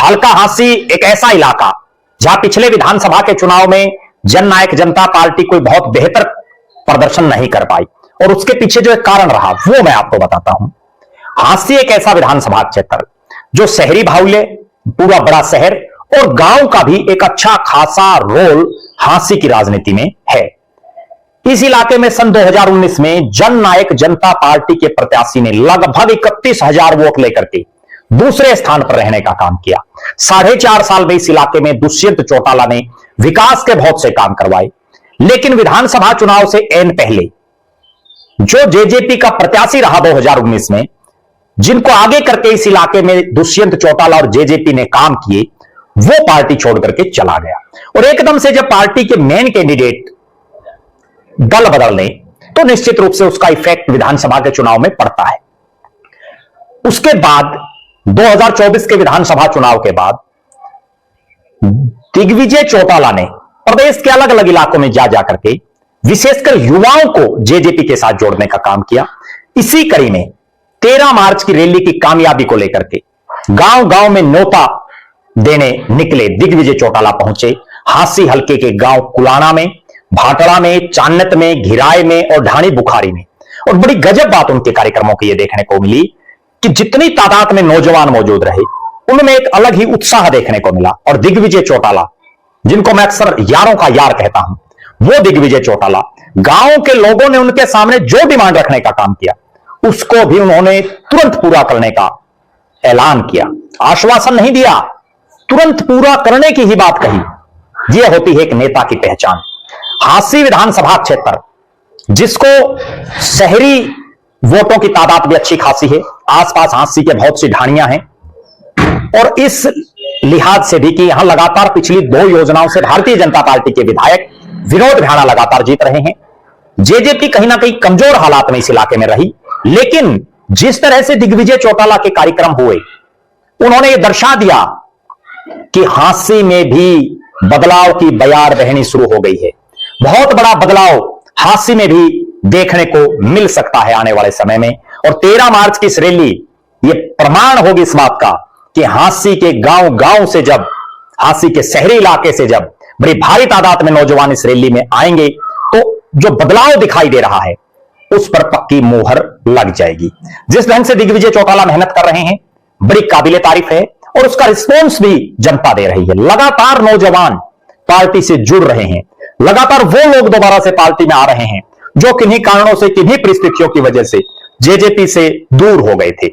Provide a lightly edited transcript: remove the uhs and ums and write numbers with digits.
भालका हांसी एक ऐसा इलाका जहां पिछले विधानसभा के चुनाव में जननायक जनता पार्टी कोई बहुत बेहतर प्रदर्शन नहीं कर पाई, और उसके पीछे जो एक कारण रहा वो मैं आपको बताता हूं। हांसी एक ऐसा विधानसभा क्षेत्र जो शहरी बाहुल्य, पूरा बड़ा शहर और गांव का भी एक अच्छा खासा रोल हांसी की राजनीति में है। इस इलाके में सन 2019 में जननायक जनता पार्टी के प्रत्याशी ने लगभग 31,000 वोट लेकर के दूसरे स्थान पर रहने का काम किया। 4.5 साल में इस इलाके में दुष्यंत चौटाला ने विकास के बहुत से काम करवाए, लेकिन विधानसभा चुनाव से एन पहले जो जेजेपी का प्रत्याशी रहा 2019 में, जिनको आगे करके इस इलाके में दुष्यंत चौटाला और जेजेपी ने काम किए, वो पार्टी छोड़ करके चला गया। और एकदम से जब पार्टी के मेन कैंडिडेट दल बदलने, तो निश्चित रूप से उसका इफेक्ट विधानसभा के चुनाव में पड़ता है। उसके बाद 2024 के विधानसभा चुनाव के बाद दिग्विजय चौटाला ने प्रदेश के अलग अलग इलाकों में जा जाकर के विशेषकर युवाओं को जेजेपी के साथ जोड़ने का काम किया। इसी कड़ी में 13 मार्च की रैली की कामयाबी को लेकर के गांव गांव में न्योता देने निकले दिग्विजय चौटाला पहुंचे। हांसी हल्के के गांव कुलाना में, भाटड़ा में, चान्नत में, घिराय में और ढाणी बुखारी में। और बड़ी गजब बात उनके कार्यक्रमों की यह देखने को मिली कि जितनी तादाद में नौजवान मौजूद रहे, उनमें एक अलग ही उत्साह देखने को मिला। और दिग्विजय चौटाला, जिनको मैं अक्सर यारों का यार कहता हूं, वो दिग्विजय चौटाला गांव के लोगों ने उनके सामने जो डिमांड रखने का काम किया, उसको भी उन्होंने तुरंत पूरा करने का ऐलान किया। आश्वासन नहीं दिया, तुरंत पूरा करने की ही बात कही। यह होती है एक नेता की पहचान। हांसी विधानसभा क्षेत्र, जिसको शहरी वोटों की तादाद भी अच्छी खासी है, आसपास हांसी के बहुत सी ढाणियां हैं, और इस लिहाज से भी कि यहां लगातार पिछली 2 योजनाओं से भारतीय जनता पार्टी के विधायक विनोद भ्याणा लगातार जीत रहे हैं। जेजेपी कहीं ना कहीं कमजोर हालात में इस इलाके में रही, लेकिन जिस तरह से दिग्विजय चौटाला के कार्यक्रम हुए, उन्होंने यह दर्शा दिया कि हांसी में भी बदलाव की बयार बहनी शुरू हो गई है। बहुत बड़ा बदलाव हांसी में भी देखने को मिल सकता है आने वाले समय में। और 13 मार्च की इस रैली यह प्रमाण होगी इस बात का कि हांसी के गांव गांव से, जब हांसी के शहरी इलाके से जब बड़ी भारी तादाद में नौजवान इस रैली में आएंगे, तो जो बदलाव दिखाई दे रहा है उस पर पक्की मोहर लग जाएगी। जिस ढंग से दिग्विजय चौटाला मेहनत कर रहे हैं, बड़ी काबिले तारीफ है, और उसका रिस्पॉन्स भी जनता दे रही है। लगातार नौजवान पार्टी से जुड़ रहे हैं, लगातार वो लोग दोबारा से पार्टी में आ रहे हैं जो किन्हीं कारणों से, किन्हीं परिस्थितियों की वजह से जेजेपी से दूर हो गए थे।